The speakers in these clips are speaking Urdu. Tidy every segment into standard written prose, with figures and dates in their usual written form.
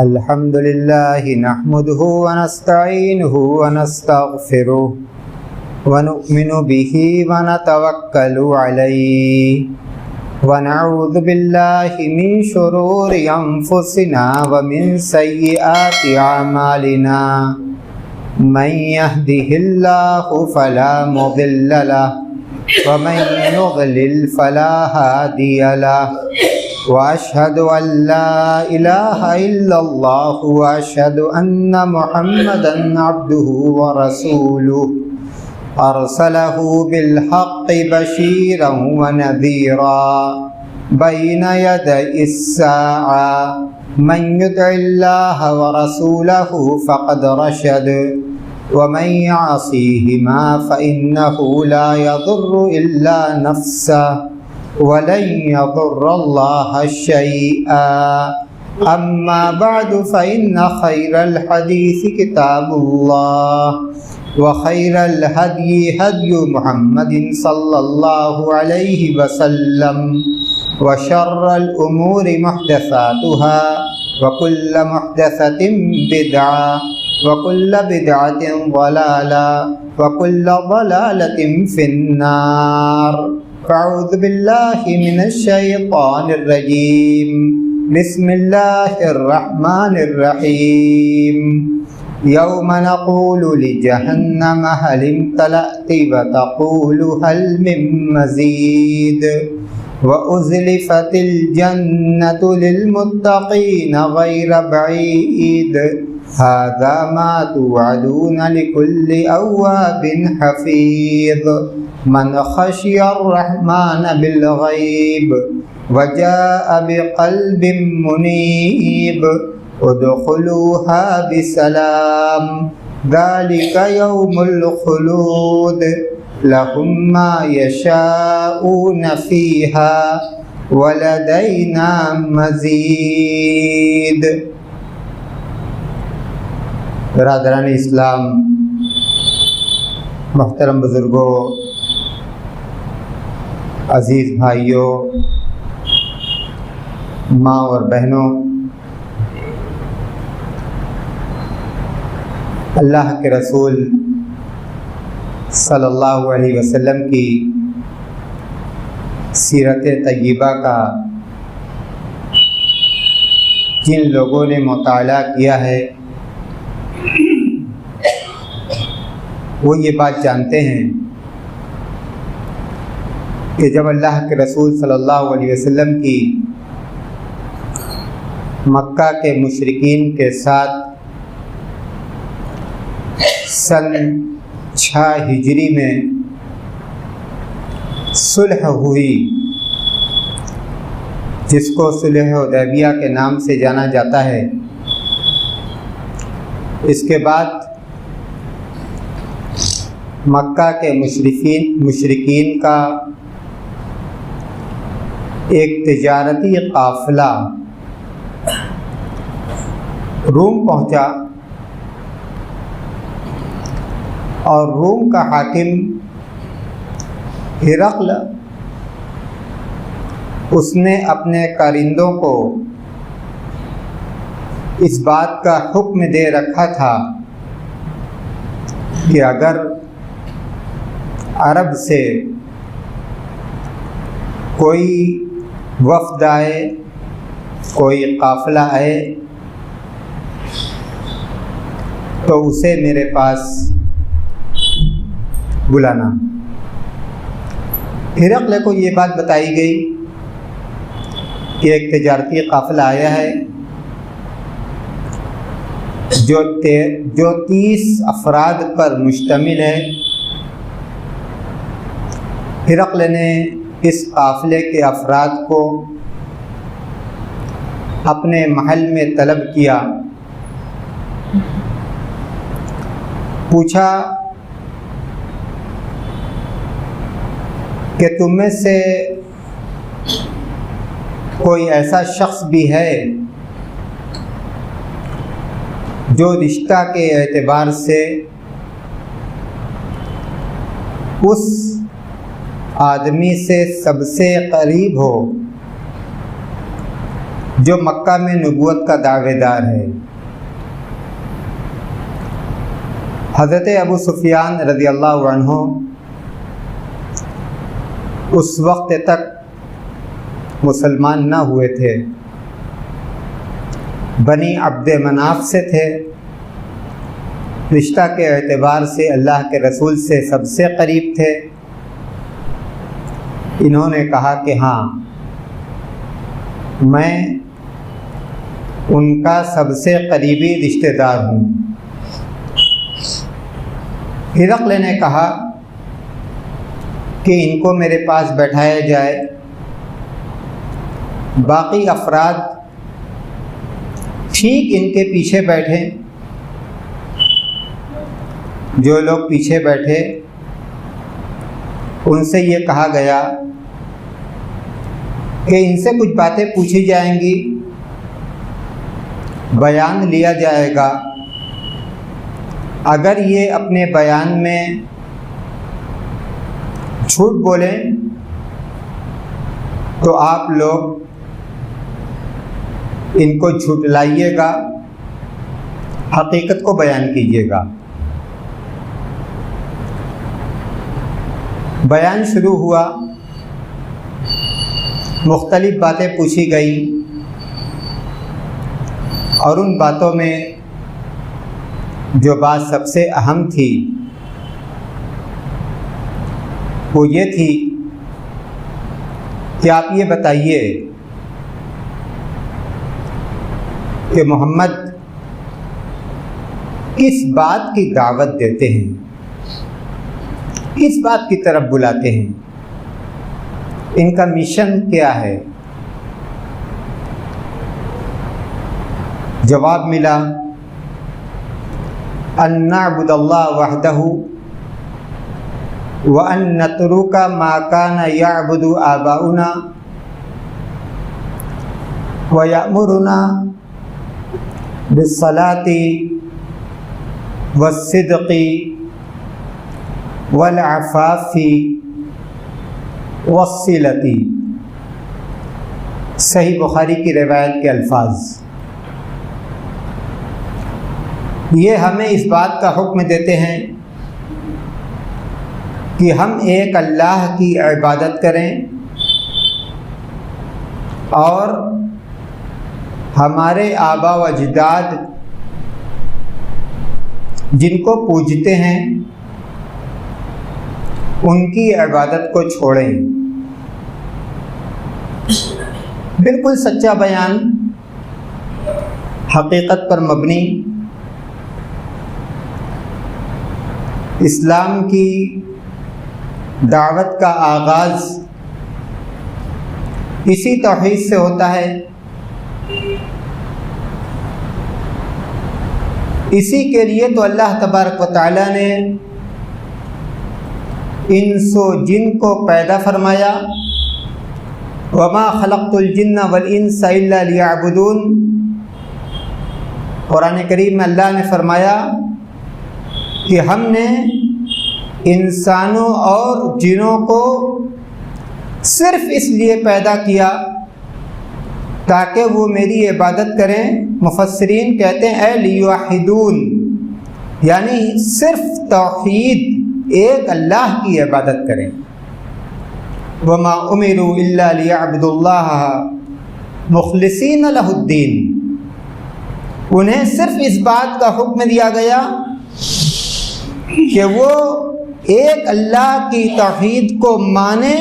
الحمد لله نحمده ونستعينه ونستغفره ونؤمن به ونتوكل عليه ونعوذ بالله من شرور أنفسنا ومن سيئات أعمالنا من يهده الله فلا مضل له ومن يضلل فلا هادي له وأشهد أن لا إله إلا الله وأشهد أن محمدا عبده ورسوله أرسله بالحق بشيرا ونذيرا بين يدي الساعة من يطع الله ورسوله فقد رشد ومن يعصيهما فإنه لا يضر إلا نفسه ولن يضر الله شيئا أما بعد فإن خير الحديث كتاب الله وخير الهدي هدي محمد صلى الله عليه وسلم وشر الأمور محدثاتها وكل محدثة بدعة وكل بدعة ضلالة وكل ضلالة في النار فأعوذ بالله من الشيطان الرجيم بسم الله الرحمن الرحيم يوم نقول لجهنم هل امتلأت وتقول هل من مزيد وأزلفت الجنة للمتقين غير بعيد هذا ما توعدون لكل أواب حفيظ من خشي الرحمن بالغيب وجاء بقلب منيب ادخلوها بسلام ذلك يوم الخلود لهم ما يشاءون فيها ولدينا مزيد۔ برادران اسلام، محترم بزرگوں، عزیز بھائیوں، ماں اور بہنوں، اللہ کے رسول صلی اللہ علیہ وسلم کی سیرت طیبہ کا جن لوگوں نے مطالعہ کیا ہے وہ یہ بات جانتے ہیں کہ جب اللہ کے رسول صلی اللہ علیہ وسلم کی مکہ کے مشرکین کے ساتھ سن 6 ہجری میں صلح ہوئی، جس کو صلح حدیبیہ کے نام سے جانا جاتا ہے، اس کے بعد مکہ کے مشرکین کا ایک تجارتی قافلہ روم پہنچا اور روم کا حاکم ہرقل اس نے اپنے کارندوں کو اس بات کا حکم دے رکھا تھا کہ اگر عرب سے کوئی وفد آئے، کوئی قافلہ آئے تو اسے میرے پاس بلانا۔ ہرقل کو یہ بات بتائی گئی کہ ایک تجارتی قافلہ آیا ہے جو 30 افراد پر مشتمل ہے۔ ہرقل نے اس قافلے کے افراد کو اپنے محل میں طلب کیا، پوچھا کہ تم میں سے کوئی ایسا شخص بھی ہے جو رشتہ کے اعتبار سے اس آدمی سے سب سے قریب ہو جو مکہ میں نبوت کا دعوے دار ہے۔ حضرت ابو سفیان رضی اللہ عنہ اس وقت تک مسلمان نہ ہوئے تھے، بنی عبد مناف سے تھے، رشتہ کے اعتبار سے اللہ کے رسول سے سب سے قریب تھے۔ انہوں نے کہا کہ ہاں، میں ان کا سب سے قریبی رشتہ دار ہوں۔ ہرقل نے کہا کہ ان کو میرے پاس بیٹھایا جائے۔ باقی افراد ٹھیک ان کے پیچھے بیٹھے۔ جو لوگ پیچھے بیٹھے ان سے یہ کہا گیا کہ ان سے کچھ باتیں پوچھی جائیں گی، بیان لیا جائے گا۔ اگر یہ اپنے بیان میں جھوٹ بولیں تو آپ لوگ ان کو جھٹلائیے گا، حقیقت کو بیان کیجیے گا۔ بیان شروع ہوا، مختلف باتیں پوچھی گئیں، اور ان باتوں میں جو بات سب سے اہم تھی وہ یہ تھی کہ آپ یہ بتائیے کہ محمد کس بات کی دعوت دیتے ہیں، کس بات کی طرف بلاتے ہیں، ان کا مشن کیا ہے؟ جواب ملا، ان نعبد اللہ وحدہ وان نترک ما کان یعبد آباؤنا ویأمرنا بالصلاۃ والصدق والعفاف والصلۃ۔ صحیح بخاری کی روایت کے الفاظ۔ یہ ہمیں اس بات کا حکم دیتے ہیں کہ ہم ایک اللہ کی عبادت کریں اور ہمارے آبا و اجداد جن کو پوجتے ہیں ان کی عبادت کو چھوڑیں۔ بالکل سچا بیان، حقیقت پر مبنی، اسلام کی دعوت کا آغاز اسی توحید سے ہوتا ہے۔ اسی کے لیے تو اللہ تبارک و تعالی نے انس و جن کو پیدا فرمایا، وما خلقت الجن والانس الا لیعبدون۔ قرآن کریم میں اللہ نے فرمایا کہ ہم نے انسانوں اور جنوں کو صرف اس لیے پیدا کیا تاکہ وہ میری عبادت کریں۔ مفسرین کہتے ہیں اے لیوحدون، یعنی صرف توحید، ایک اللہ کی عبادت کریں۔ وما امروا الا لیعبدوا اللہ مخلصین لہ الدین۔ انہیں صرف اس بات کا حکم دیا گیا کہ وہ ایک اللہ کی توحید کو مانے،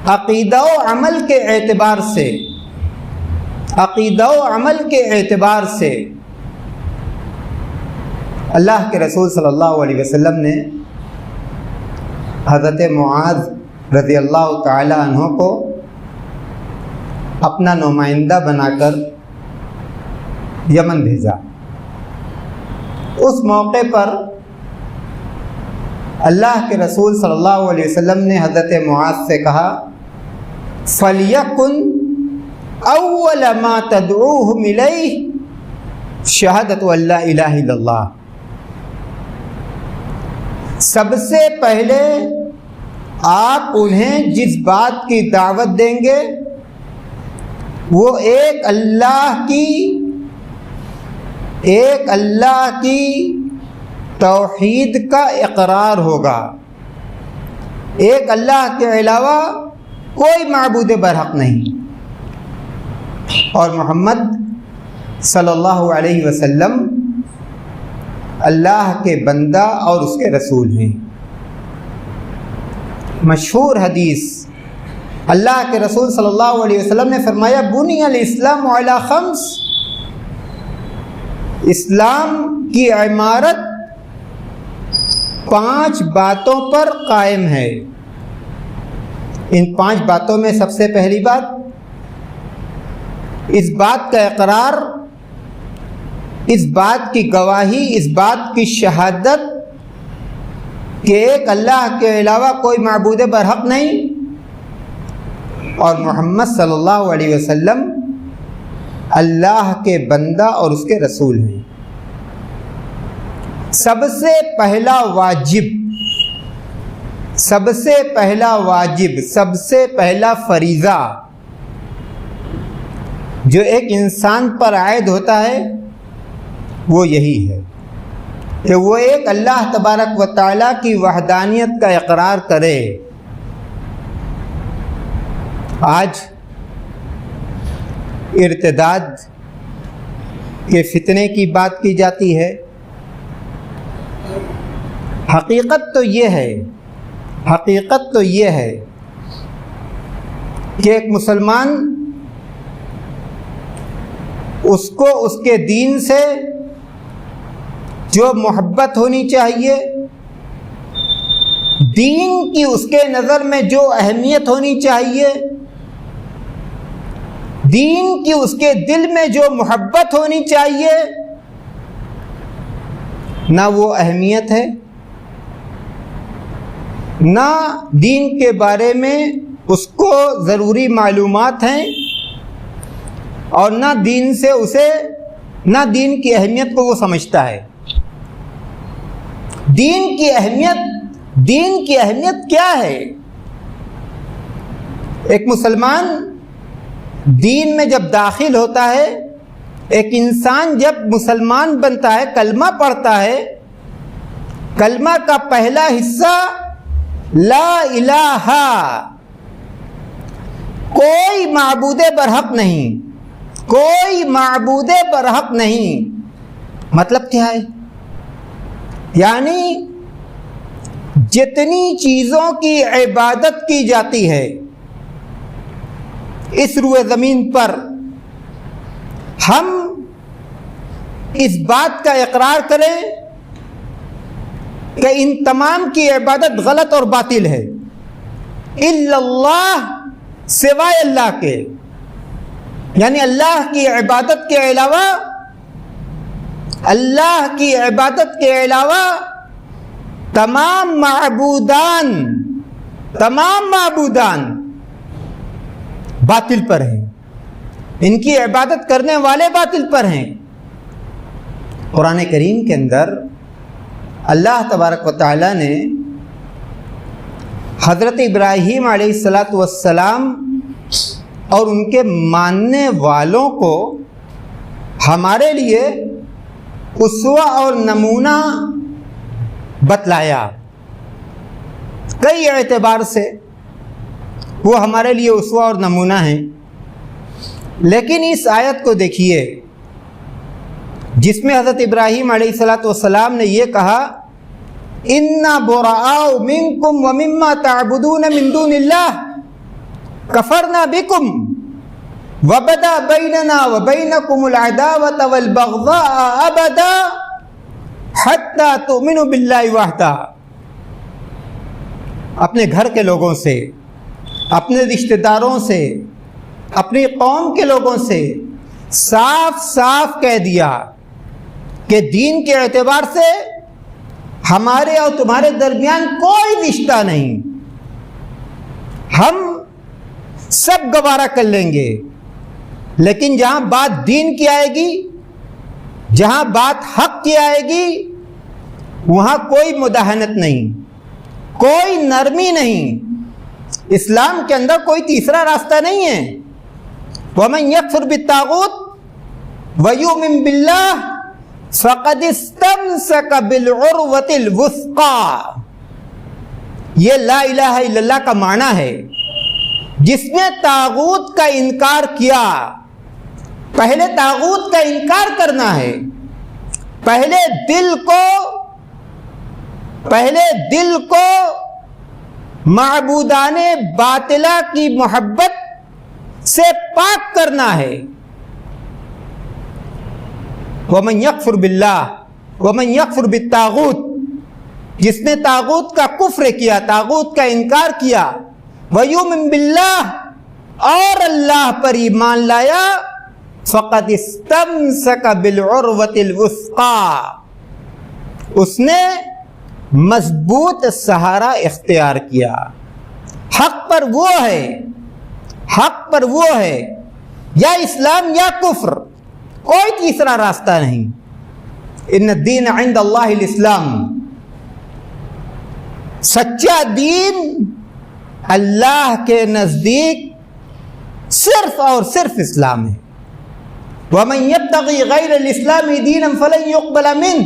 عقیدہ و عمل کے اعتبار سے، عقیدہ و عمل کے اعتبار سے۔ اللہ کے رسول صلی اللہ علیہ وسلم نے حضرت معاذ رضی اللہ تعالی عنہ کو اپنا نمائندہ بنا کر یمن بھیجا۔ اس موقع پر اللہ کے رسول صلی اللہ علیہ وسلم نے حضرت معاذ سے کہا فَلْيَكُنْ أَوَّلَ مَا تَدْعُوهُمْ إِلَيْهِ شَهَادَةُ أَن لَا إِلَٰهَ إِلَّا اللَّهِ۔ سب سے پہلے آپ انہیں جس بات کی دعوت دیں گے وہ ایک اللہ کی توحید کا اقرار ہوگا، ایک اللہ کے علاوہ کوئی معبود برحق نہیں، اور محمد صلی اللہ علیہ وسلم اللہ کے بندہ اور اس کے رسول ہیں۔ مشہور حدیث، اللہ کے رسول صلی اللہ علیہ وسلم نے فرمایا بنی الاسلام علی خمس، اسلام کی عمارت 5 باتوں پر قائم ہے۔ ان 5 باتوں میں سب سے پہلی بات اس بات کا اقرار، اس بات کی گواہی، اس بات کی شہادت کہ ایک اللہ کے علاوہ کوئی معبود برحق نہیں اور محمد صلی اللہ علیہ وسلم اللہ کے بندہ اور اس کے رسول ہیں۔ سب سے پہلا واجب، سب سے پہلا فریضہ جو ایک انسان پر عائد ہوتا ہے وہ یہی ہے کہ وہ ایک اللہ تبارک و تعالیٰ کی وحدانیت کا اقرار کرے۔ آج ارتداد کے فتنے کی بات کی جاتی ہے، حقیقت تو یہ ہے کہ ایک مسلمان اس کو اس کے دین سے جو محبت ہونی چاہیے، دین کی اس کے نظر میں جو اہمیت ہونی چاہیے، دین کی اس کے دل میں جو محبت ہونی چاہیے، نہ وہ اہمیت ہے، نہ دین کے بارے میں اس کو ضروری معلومات ہیں، اور نہ دین کی اہمیت کو وہ سمجھتا ہے۔ دین کی اہمیت کیا ہے؟ ایک مسلمان دین میں جب داخل ہوتا ہے، ایک انسان جب مسلمان بنتا ہے، کلمہ پڑھتا ہے، کلمہ کا پہلا حصہ لا الہ، کوئی معبود برحق نہیں، کوئی معبود برحق نہیں، مطلب کیا ہے؟ یعنی جتنی چیزوں کی عبادت کی جاتی ہے اس روئے زمین پر، ہم اس بات کا اقرار کریں کہ ان تمام کی عبادت غلط اور باطل ہے، الا اللہ، سوائے اللہ کے، یعنی اللہ کی عبادت کے علاوہ تمام معبودان باطل پر ہیں، ان کی عبادت کرنے والے باطل پر ہیں۔ قرآن کریم کے اندر اللہ تبارک و تعالی نے حضرت ابراہیم علیہ السلام اور ان کے ماننے والوں کو ہمارے لیے اسوہ اور نمونہ بتلایا۔ کئی اعتبار سے وہ ہمارے لیے اسوہ اور نمونہ ہیں، لیکن اس آیت کو دیکھیے جس میں حضرت ابراہیم علیہ السلام نے یہ کہا اِنَّا بُرَآءُ مِنْكُمْ وَمِمَّا تَعْبُدُونَ مِن دُونِ اللَّهِ كَفَرْنَا بِكُمْ وَبَدَا بَيْنَنَا وَبَيْنَكُمُ الْعَدَاوَةَ وَالْبَغْضَاءَ أَبَدًا حَتَّى تُؤْمِنُوا بِاللَّهِ وَحْدَهُ۔ اپنے گھر کے لوگوں سے، اپنے رشتہ داروں سے، اپنی قوم کے لوگوں سے صاف صاف کہہ دیا کہ دین کے اعتبار سے ہمارے اور تمہارے درمیان کوئی رشتہ نہیں، ہم سب گوارا کر لیں گے، لیکن جہاں بات دین کی آئے گی، جہاں بات حق کی آئے گی، وہاں کوئی مداہنت نہیں، کوئی نرمی نہیں۔ اسلام کے اندر کوئی تیسرا راستہ نہیں ہے، وَمَن يَكْفُرْ بِالطَّاغُوتِ وَيُؤْمِن بِاللَّهِ فَقَدِ اسْتَمْسَكَ بِالْعُرْوَةِ الْوُثْقَىٰ۔ یہ لا الہ الا اللہ کا معنی ہے، جس نے طاغوت کا انکار کیا۔ پہلے طاغوت کا انکار کرنا ہے، پہلے دل کو معبودان باطلہ کی محبت سے پاک کرنا ہے۔ وَمَن يَكْفُرْ بِاللَّهِ وَمَن يَكْفُرْ بِالطَّاغُوتِ، جس نے طاغوت کا کفر کیا، طاغوت کا انکار کیا، وَيُؤْمِن بِاللَّهِ، اور اللہ پر ایمان لایا، فَقَدِ اسْتَمْسَكَ بِالْعُرْوَةِ الْوُثْقَىٰ، اس نے مضبوط سہارا اختیار کیا۔ حق پر وہ ہے، یا اسلام یا کفر، کوئی تیسرا راستہ نہیں۔ ان الدین عند اللہ الاسلام، سچا دین اللہ کے نزدیک صرف اور صرف اسلام ہے۔ وَمَن يَبْتَغِي غَيْرَ الْإِسْلَامِ دِينًا فَلَن يُقْبَلَ مِنْهُ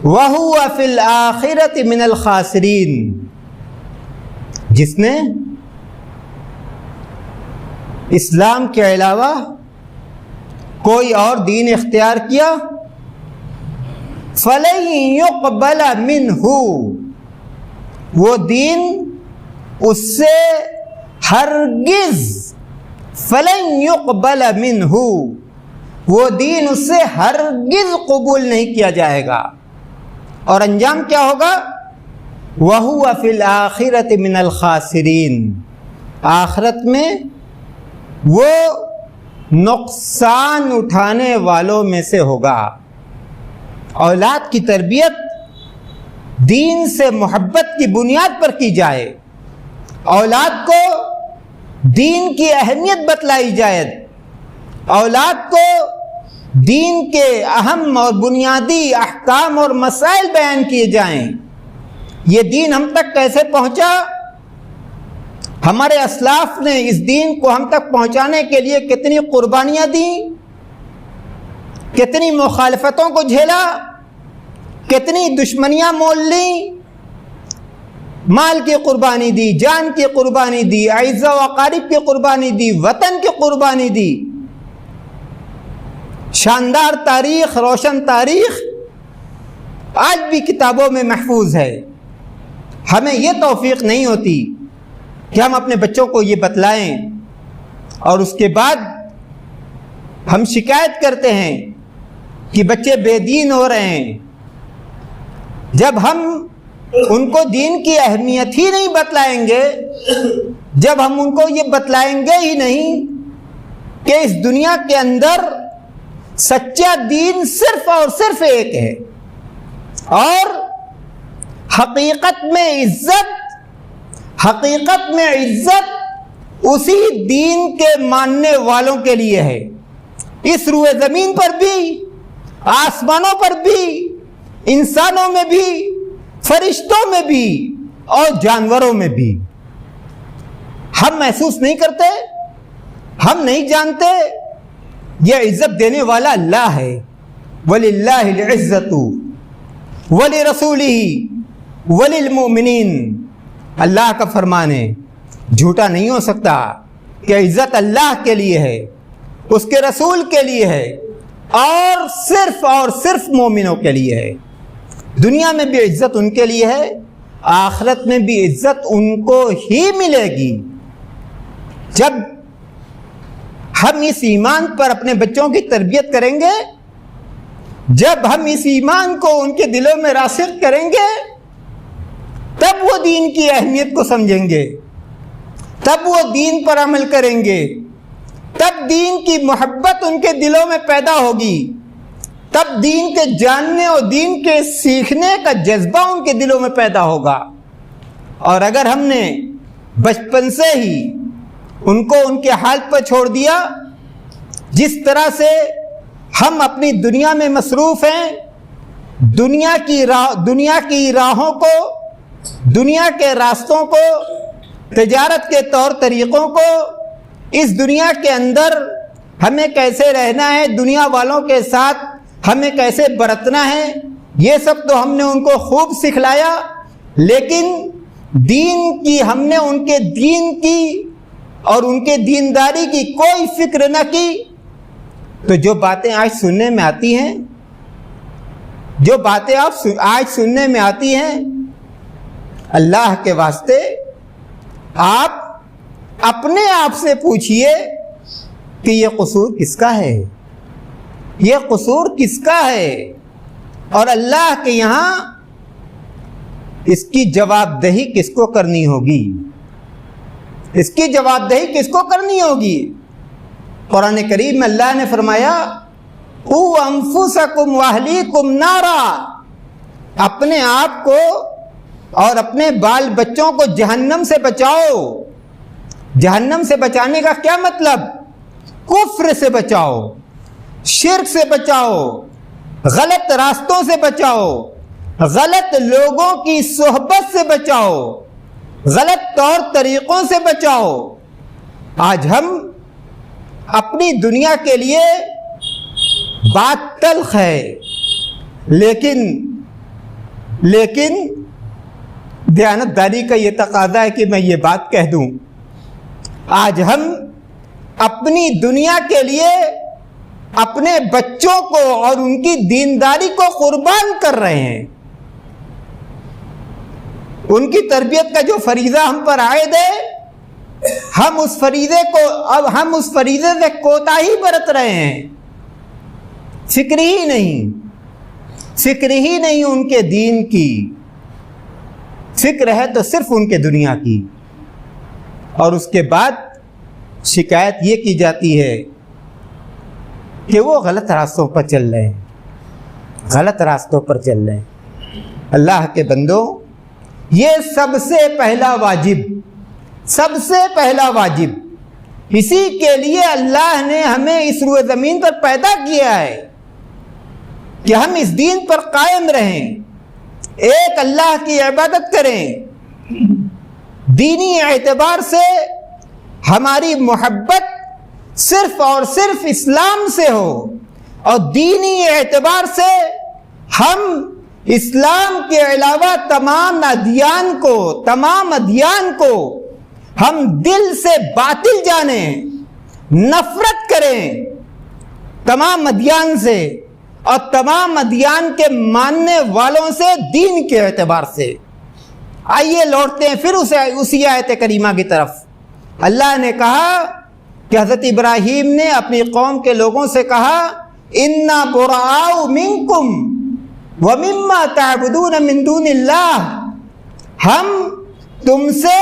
وَهُوَ فِي الْآخِرَةِ مِنَ الْخَاسِرِينَ، جس نے اسلام کے علاوہ کوئی اور دین اختیار کیا، فَلَن يُقْبَلَ مِنْهُ، وہ دین اس سے ہرگز، فَلَن يُقْبَلَ مِنْهُ، وہ دین اس سے ہرگز قبول نہیں کیا جائے گا، اور انجام کیا ہوگا؟ وَهُوَ فِي الْآخِرَةِ مِنَ الْخَاسِرِينَ، آخرت میں وہ نقصان اٹھانے والوں میں سے ہوگا۔ اولاد کی تربیت دین سے محبت کی بنیاد پر کی جائے، اولاد کو دین کی اہمیت بتلائی جائے، اولاد کو دین کے اہم اور بنیادی احکام اور مسائل بیان کیے جائیں۔ یہ دین ہم تک کیسے پہنچا؟ ہمارے اسلاف نے اس دین کو ہم تک پہنچانے کے لیے کتنی قربانیاں دیں، کتنی مخالفتوں کو جھیلا، کتنی دشمنیاں مول لیں، مال کی قربانی دی، جان کی قربانی دی، اعزاء و اقارب کی قربانی دی، وطن کی قربانی دی۔ شاندار تاریخ، روشن تاریخ آج بھی کتابوں میں محفوظ ہے۔ ہمیں یہ توفیق نہیں ہوتی کہ ہم اپنے بچوں کو یہ بتلائیں، اور اس کے بعد ہم شکایت کرتے ہیں کہ بچے بے دین ہو رہے ہیں، جب ہم ان کو دین کی اہمیت ہی نہیں بتلائیں گے، جب ہم ان کو یہ بتلائیں گے ہی نہیں کہ اس دنیا کے اندر سچا دین صرف اور صرف ایک ہے، اور حقیقت میں عزت اسی دین کے ماننے والوں کے لیے ہے، اس روئے زمین پر بھی، آسمانوں پر بھی، انسانوں میں بھی، فرشتوں میں بھی، اور جانوروں میں بھی۔ ہم محسوس نہیں کرتے، ہم نہیں جانتے، یہ عزت دینے والا اللہ ہے۔ وَلِلَّهِ الْعِزَّةُ وَلِرَسُولِهِ وَلِلْمُؤْمِنِينَ، اللہ کا فرمان ہے، جھوٹا نہیں ہو سکتا کہ عزت اللہ کے لیے ہے، اس کے رسول کے لیے ہے، اور صرف مومنوں کے لیے ہے۔ دنیا میں بھی عزت ان کے لیے ہے، آخرت میں بھی عزت ان کو ہی ملے گی۔ جب ہم اس ایمان پر اپنے بچوں کی تربیت کریں گے، جب ہم اس ایمان کو ان کے دلوں میں راسخ کریں گے، تب وہ دین کی اہمیت کو سمجھیں گے، تب وہ دین پر عمل کریں گے، تب دین کی محبت ان کے دلوں میں پیدا ہوگی، تب دین کے جاننے اور دین کے سیکھنے کا جذبہ ان کے دلوں میں پیدا ہوگا۔ اور اگر ہم نے بچپن سے ہی ان کو ان کے حال پر چھوڑ دیا، جس طرح سے ہم اپنی دنیا میں مصروف ہیں، دنیا کی راہوں کو، دنیا کے راستوں کو، تجارت کے طور طریقوں کو، اس دنیا کے اندر ہمیں کیسے رہنا ہے، دنیا والوں کے ساتھ ہمیں کیسے برتنا ہے، یہ سب تو ہم نے ان کو خوب سکھلایا، لیکن دین کی ہم نے ان کے دین کی اور ان کے دینداری کی کوئی فکر نہ کی۔ تو جو باتیں آج سننے میں آتی ہیں، جو باتیں آج سننے میں آتی ہیں، اللہ کے واسطے آپ اپنے آپ سے پوچھئے کہ یہ قصور کس کا ہے، یہ قصور کس کا ہے، اور اللہ کے یہاں اس کی جواب دہی کس کو کرنی ہوگی، اس کی جواب دہی کس کو کرنی ہوگی۔ قرآن کریم میں اللہ نے فرمایا قُوْ أَنفُسَكُمْ وَأَهْلِيكُمْ نَارًا، اپنے آپ کو اور اپنے بال بچوں کو جہنم سے بچاؤ۔ جہنم سے بچانے کا کیا مطلب؟ کفر سے بچاؤ، شرک سے بچاؤ، غلط راستوں سے بچاؤ، غلط لوگوں کی صحبت سے بچاؤ، غلط طور طریقوں سے بچاؤ۔ آج ہم اپنی دنیا کے لیے بات تلخ ہے، لیکن دیانتداری کا یہ تقاضا ہے کہ میں یہ بات کہہ دوں، آج ہم اپنی دنیا کے لیے اپنے بچوں کو اور ان کی دینداری کو قربان کر رہے ہیں۔ ان کی تربیت کا جو فریضہ ہم پر عائد ہے، ہم اس فریضے سے کوتاہی برت رہے ہیں۔ فکر ہی نہیں ان کے دین کی، فکر ہے تو صرف ان کے دنیا کی۔ اور اس کے بعد شکایت یہ کی جاتی ہے کہ وہ غلط راستوں پر چل رہے ہیں، غلط راستوں پر چل رہے ہیں۔ اللہ کے بندوں، یہ سب سے پہلا واجب، اسی کے لیے اللہ نے ہمیں اس روئے زمین پر پیدا کیا ہے کہ ہم اس دین پر قائم رہیں، ایک اللہ کی عبادت کریں۔ دینی اعتبار سے ہماری محبت صرف اور صرف اسلام سے ہو، اور دینی اعتبار سے ہم اسلام کے علاوہ تمام ادیان کو ہم دل سے باطل جانیں، نفرت کریں تمام ادیان سے اور تمام ادیان کے ماننے والوں سے دین کے اعتبار سے۔ آئیے لوٹتے ہیں پھر اسی آیت کریمہ کی طرف۔ اللہ نے کہا کہ حضرت ابراہیم نے اپنی قوم کے لوگوں سے کہا اِنَّا بُرَآءُ مِنْكُمْ وَمِمَّا تَعْبُدُونَ مِن دُونِ اللَّهِ، ہم تم سے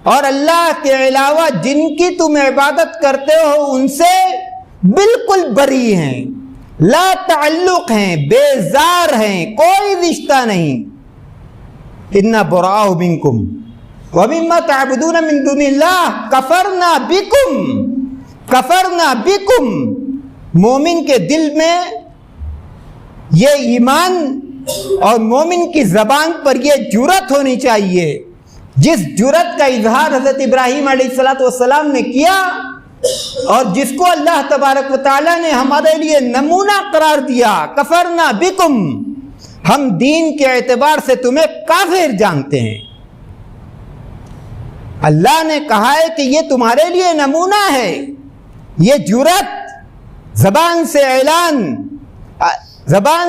اور اللہ کے علاوہ جن کی تم عبادت کرتے ہو ان سے بالکل بری ہیں، لا تعلق ہیں، بیزار ہیں، کوئی رشتہ نہیں۔ اِنَّا بُرَآءُ مِنْكُمْ وَمِمَّا تَعْبُدُونَ مِن دُونِ اللَّهِ کَفَرْنَا بِكُمْ۔ مومن کے دل میں یہ ایمان اور مومن کی زبان پر یہ جرأت ہونی چاہیے، جس جرأت کا اظہار حضرت ابراہیم علیہ السلام نے کیا اور جس کو اللہ تبارک و تعالیٰ نے ہمارے لیے نمونہ قرار دیا۔ کفرنا بکم، ہم دین کے اعتبار سے تمہیں کافر جانتے ہیں۔ اللہ نے کہا ہے کہ یہ تمہارے لیے نمونہ ہے، یہ جرأت، زبان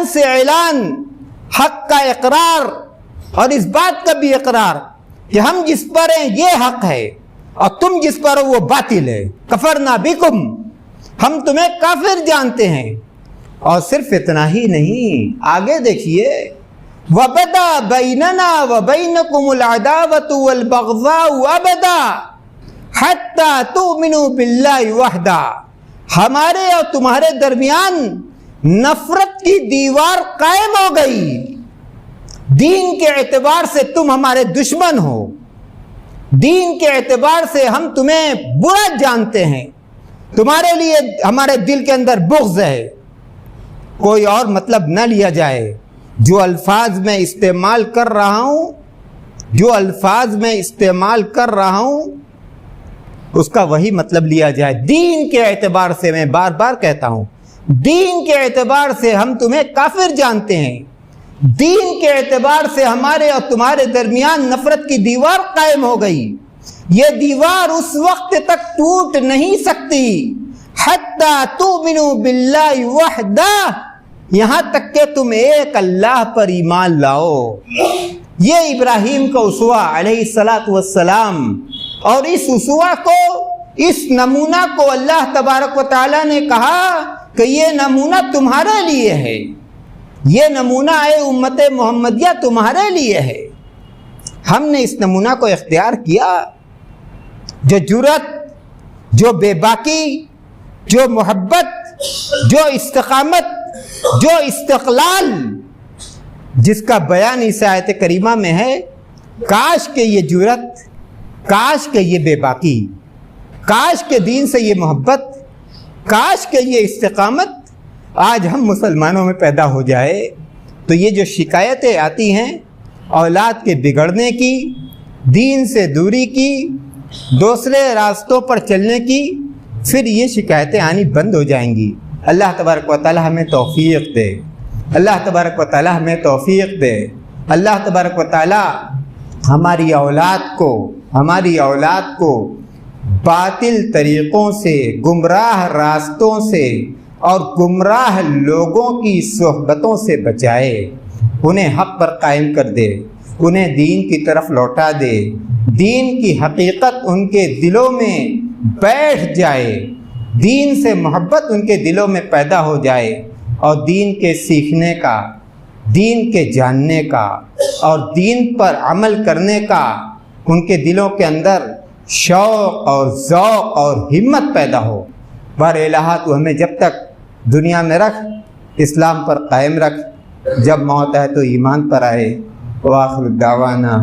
سے اعلان، حق کا اقرار اور اس بات کا بھی اقرار کہ ہم جس پر ہیں یہ حق ہے اور تم جس پر ہو وہ باطل ہے۔ کفرنا بکم، ہم تمہیں کافر جانتے ہیں۔ اور صرف اتنا ہی نہیں، آگے دیکھیے وَبَدَا بَيْنَنَا وَبَيْنَكُمُ الْعَدَاوَةُ وَالْبَغْضَاءُ أَبَدًا حَتَّى تُؤْمِنُوا بِاللَّهِ وَحْدَهُ، ہمارے اور تمہارے درمیان نفرت کی دیوار قائم ہو گئی، دین کے اعتبار سے تم ہمارے دشمن ہو، دین کے اعتبار سے ہم تمہیں برا جانتے ہیں، تمہارے لیے ہمارے دل کے اندر بغض ہے۔ کوئی اور مطلب نہ لیا جائے، جو الفاظ میں استعمال کر رہا ہوں اس کا وہی مطلب لیا جائے۔ دین کے اعتبار سے، میں بار بار کہتا ہوں، دین کے اعتبار سے ہم تمہیں کافر جانتے ہیں، دین کے اعتبار سے ہمارے اور تمہارے درمیان نفرت کی دیوار قائم ہو گئی۔ یہ دیوار اس وقت تک ٹوٹ نہیں سکتی حتی تؤمنوا باللہ وحدہ، یہاں تک کہ تم ایک اللہ پر ایمان لاؤ۔ یہ ابراہیم کا اسوہ علیہ الصلاۃ والسلام، اور اس اسوہ کو، اس نمونہ کو اللہ تبارک و تعالیٰ نے کہا کہ یہ نمونہ تمہارے لیے ہے، یہ نمونہ اے امت محمدیہ تمہارے لیے ہے۔ ہم نے اس نمونہ کو اختیار کیا۔ جو جرأت، جو بے باکی، جو محبت، جو استقامت، جو استقلال، جس کا بیان اس آیت کریمہ میں ہے، کاش کہ یہ جرأت، کاش کہ یہ بے باکی، کاش کہ دین سے یہ محبت، کاش کہ یہ استقامت آج ہم مسلمانوں میں پیدا ہو جائے۔ تو یہ جو شکایتیں آتی ہیں اولاد کے بگڑنے کی، دین سے دوری کی، دوسرے راستوں پر چلنے کی، پھر یہ شکایتیں آنی بند ہو جائیں گی۔ اللہ تبارک و تعالی ہمیں توفیق دے، اللہ تبارک و تعالی ہمیں توفیق دے، اللہ تبارک و تعالی ہماری اولاد کو باطل طریقوں سے، گمراہ راستوں سے اور گمراہ لوگوں کی صحبتوں سے بچائے، انہیں حق پر قائم کر دے، انہیں دین کی طرف لوٹا دے، دین کی حقیقت ان کے دلوں میں بیٹھ جائے، دین سے محبت ان کے دلوں میں پیدا ہو جائے، اور دین کے سیکھنے کا، دین کے جاننے کا اور دین پر عمل کرنے کا ان کے دلوں کے اندر شوق اور ذوق اور ہمت پیدا ہو۔ بہر الہ تو ہمیں جب تک دنیا میں رکھ، اسلام پر قائم رکھ، جب موت آئے تو ایمان پر آئے۔ وآخر دعوانا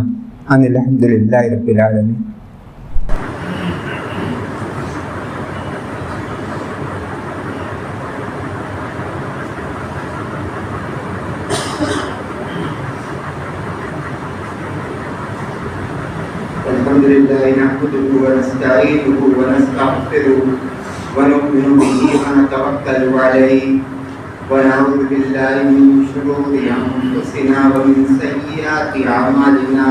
ان الحمدللہ رب العالمین۔ الحمد لله نحمده ونستعينه ونستغفره ونؤمن به ونتوكل عليه ونعوذ بالله من شرور انفسنا ومن سيئات اعمالنا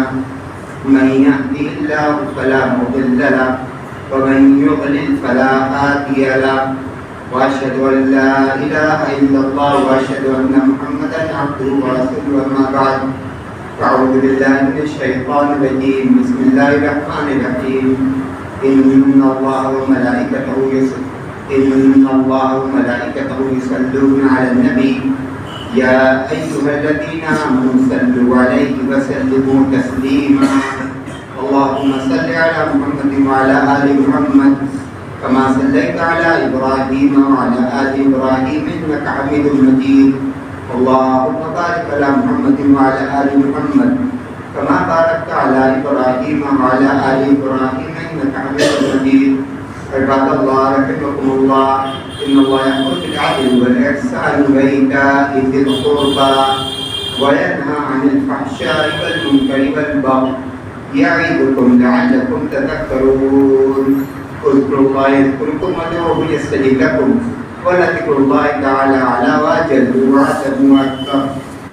من يهده الله فلا مضل له ومن يضلل فلا هادي له واشهد ان لا اله الا الله واشهد ان محمدا عبده ورسوله اما بعد أعوذ بالله من الشيطان الرجيم بسم الله الرحمن الرحيم إن الله وملائكته يصلون على النبي يا أيها الذين آمنوا صلوا عليه وسلموا تسليما اللهم صل على محمد وعلى آل محمد كما صليت على إبراهيم وعلى آل إبراهيم إنك حميد مجيد اللهم بارك على محمد وعلى آل محمد كما باركت على إبراهيم وعلى آل إبراهيم إنك حميد مجيد عباد الله رحمكم الله إن الله يأمر بالعدل والإحسان وإيتاء ذي القربى وينهى عن الفحشاء والمنكر والبغي يعظكم لعلكم تذكرون اذكروا الله يذكركم وادعوه يستجب لكم ولذكر الله تعالى على وجل وعتب أكبر